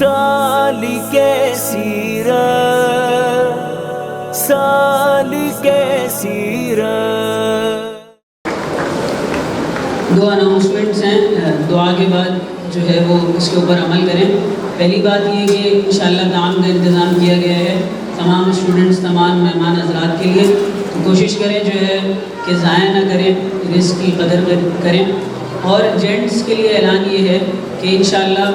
سالک سیرت، سالک سیرت۔ دو اناؤنسمنٹس ہیں، دعا کے بعد جو ہے وہ اس کے اوپر عمل کریں۔ پہلی بات یہ کہ انشاءاللہ تعام کا انتظام کیا گیا ہے تمام اسٹوڈنٹس، تمام مہمان حضرات کے لیے، تو کوشش کریں جو ہے کہ ضائع نہ کریں، رزق کی قدر کریں۔ اور جینٹس کے لیے اعلان یہ ہے کہ انشاءاللہ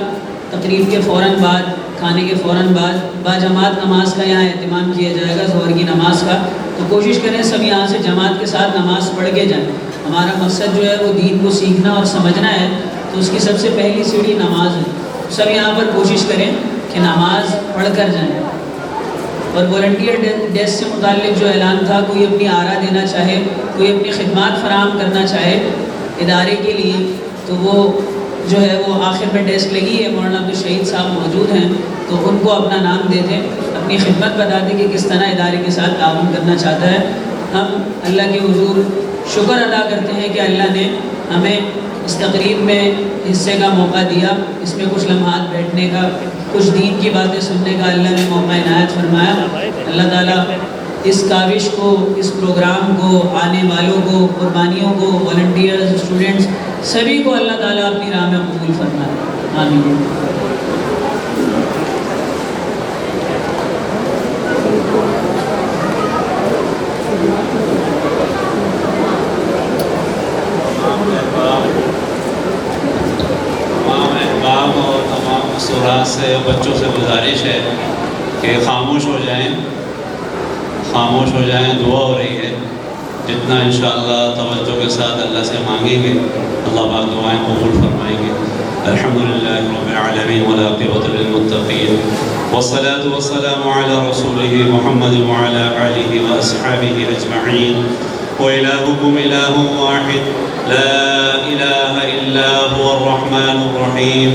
تقریب کے فوراً بعد، کھانے کے فوراً بعد باجماعت نماز کا یہاں اہتمام کیا جائے گا، ظہر کی نماز کا، تو کوشش کریں سب یہاں سے جماعت کے ساتھ نماز پڑھ کے جائیں۔ ہمارا مقصد جو ہے وہ دین کو سیکھنا اور سمجھنا ہے، تو اس کی سب سے پہلی سیڑھی نماز ہے۔ سب یہاں پر کوشش کریں کہ نماز پڑھ کر جائیں۔ اور والنٹیئر ڈیسک سے متعلق جو اعلان تھا، کوئی اپنی آرا دینا چاہے، کوئی اپنی خدمات فراہم کرنا چاہے ادارے کے لیے، تو وہ جو ہے وہ آخر میں ڈیسک لگی ہے، مولانا عبدالشہید صاحب موجود ہیں، تو ان کو اپنا نام دے دیں، اپنی خدمت بتا دیں کہ کس طرح ادارے کے ساتھ تعاون کرنا چاہتا ہے۔ ہم اللہ کے حضور شکر ادا کرتے ہیں کہ اللہ نے ہمیں اس تقریب میں حصے کا موقع دیا، اس میں کچھ لمحات بیٹھنے کا، کچھ دین کی باتیں سننے کا اللہ نے موقع عنایت فرمایا۔ اللہ تعالیٰ اس کاوش کو، اس پروگرام کو، آنے والوں کو، قربانیوں کو، والنٹیئرز، اسٹوڈنٹس، سبھی کو اللہ تعالیٰ اپنی راہ میں قبول فرمائے، آمین۔ سے بچوں سے گزارش ہے کہ خاموش ہو جائیں، خاموش ہو جائیں، دعا ہو رہی ہے، جتنا انشاءاللہ توجہ کے ساتھ اللہ سے مانگیں گے اللہ پاک دعائیں قبول فرمائیں گے۔ الحمدللہ رب العالمین والعاقبۃ للمتقین والصلاة والسلام علی رسولہ محمد وعلی آلہ واصحابہ اجمعین۔ وإلهكم إله واحد لا إله إلا هو الرحمن الرحيم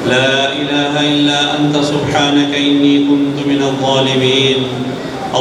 لا إله إلا أنت سبحانك إني كنت من الظالمين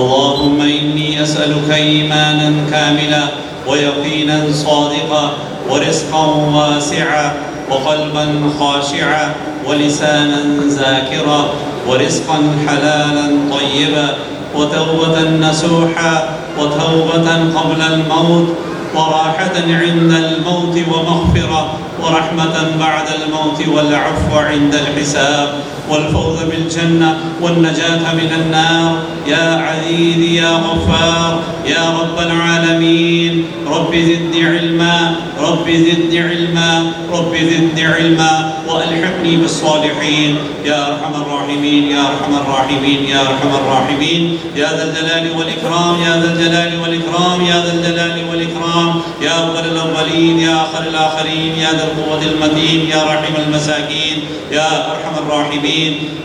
اللهم إني أسألك إيمانا كاملا ويقينا صادقا ورزقا واسعا وقلبا خاشعا ولسانا ذاكرا ورزقا حلالا طيبا وتوبة نسوحا وتوبة قبل الموت وراحة عند الموت ومغفرة ورحمة بعد الموت والعفو عند الحساب والفوز بالجنة والنجاة من النار يا عزيز يا غفار يا رب العالمين رب زدني علما رب زدني علما رب زدني علما وألحقني بالصالحين يا أرحم الراحمين يا أرحم الراحمين يا أرحم الراحمين يا ذا الجلال والإكرام يا ذا الجلال والإكرام يا ذا الجلال والإكرام يا أول الأولين يا آخر الآخرين يا ذا القوة المتين يا رحم المساكين يا أرحم الراحمين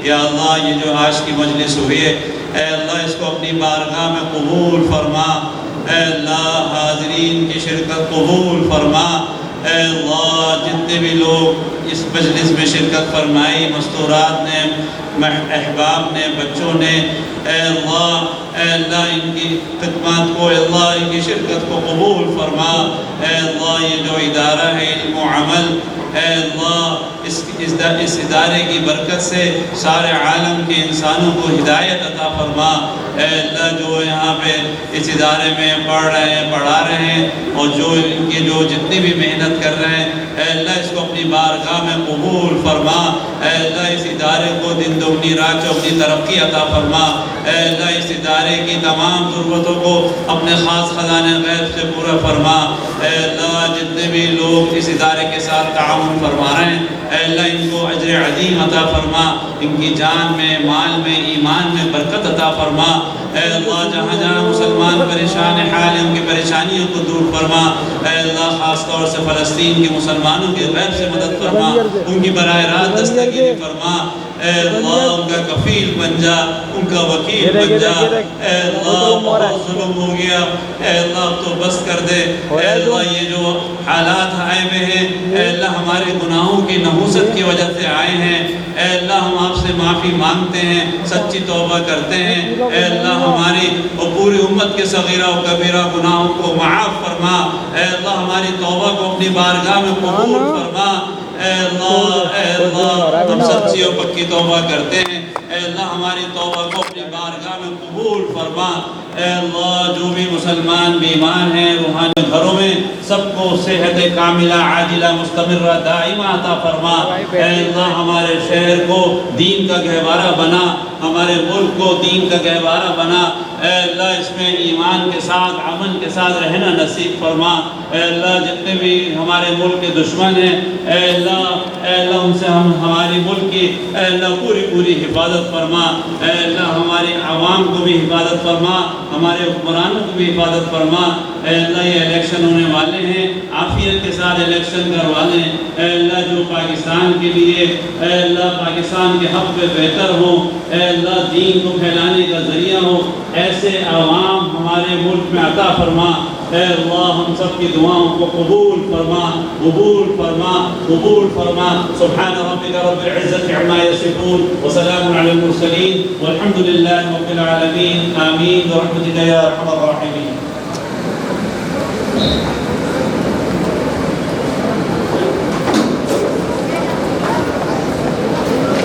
یا اللہ یہ جو آج کی مجلس ہوئی ہے اے اللہ اس کو اپنی بارگاہ میں قبول فرما، اے اللہ حاضرین کی شرکت قبول فرما، اے اللہ جتنے بھی لوگ اس مجلس میں شرکت فرمائی، مستورات نے، احباب نے، بچوں نے، اے اللہ ان کی خدمات کو، اے اللہ ان کی شرکت کو قبول فرما، اے اللہ یہ جو ادارہ ہے علم و عمل، اے اللہ اس ادارے کی برکت سے سارے عالم کے انسانوں کو ہدایت عطا فرما، اے اللہ جو یہاں پہ اس ادارے میں پڑھ رہے ہیں، پڑھا رہے ہیں، اور جو ان کی جو جتنی بھی محنت کر رہے ہیں اے اللہ اس کو اپنی بارگاہ میں قبول فرما، اے اللہ اس ادارے کو دن دگنی رات چوگنی ترقی عطا فرما، اے اللہ اس ادارے کی تمام ضرورتوں کو اپنے خاص خزانے غیب سے پورا فرما، اے اللہ جتنے بھی لوگ اس ادارے کے ساتھ تعاون فرما رہے ہیں اے اللہ ان کو اجر عظیم عطا فرما، ان کی جان میں، مال میں، ایمان میں برکت عطا فرما، اے اللہ جہاں جہاں مسلمان پریشان حال ہیں ان کی پریشانیوں کو دور فرما، اے اللہ خاص طور سے فلسطین کے مسلمانوں کی غیب سے مدد فرما، ان کی براہ راست دستگیری فرما، اے اللہ ان کا کفیل بن جا، ان کا وکیل بن جا، اے اللہ بہت ظلم ہو گیا، اے اللہ اب تو بس کر دے، اے اللہ یہ جو حالات آئے ہوئے ہیں اے اللہ ہمارے گناہوں کی نحوست کی وجہ سے آئے ہیں، اے اللہ ہم آپ سے معافی مانگتے ہیں، سچی توبہ کرتے ہیں، اے اللہ ہماری اور پوری امت کے صغیرہ و کبیرہ گناہوں کو معاف فرما، اے اللہ ہماری توبہ کو اپنی بارگاہ میں قبول فرما، اے اللہ ہم سچی اور پکی توبہ کرتے ہیں، اے اللہ ہماری توبہ کو اپنی بارگاہ میں قبول فرما۔ اے اللہ جو بھی مسلمان بیمار ہیں روحانی گھروں میں، سب کو صحت کاملہ عاجلہ مستمرہ دائمہ عطا فرما۔ اے اللہ ہمارے شہر کو دین کا گہوارہ بنا، ہمارے ملک کو دین کا گہوارہ بنا۔ اے اللہ اس میں ایمان کے ساتھ امن کے ساتھ رہنا نصیب فرما۔ اے اللہ جتنے بھی ہمارے ملک کے دشمن ہیں، اے اللہ ان سے ہماری ملک کی اے اللہ پوری حفاظت فرما۔ اے اللہ ہماری عوام کو بھی حفاظت فرما، ہمارے حکمرانوں کو بھی حفاظت فرما۔ اے اللہ یہ الیکشن ہونے والے ہیں، عافیت کے ساتھ الیکشن کروا لیں۔ اے اللہ جو پاکستان کے لیے اے اللہ پاکستان کے حق پہ بہتر ہو، اے اللہ دین کو پھیلانے کا ذریعہ ہو، ایسے عوام ہمارے ملک میں عطا فرما۔ اے اللہ ہم سب کی دعاؤں کو قبول فرما، قبول فرما، قبول فرما۔ سبحان ربک رب العزت عما یصفون وسلام علی المرسلین والحمد للہ رب العالمین، آمین برحمتک یا ارحم الراحمین۔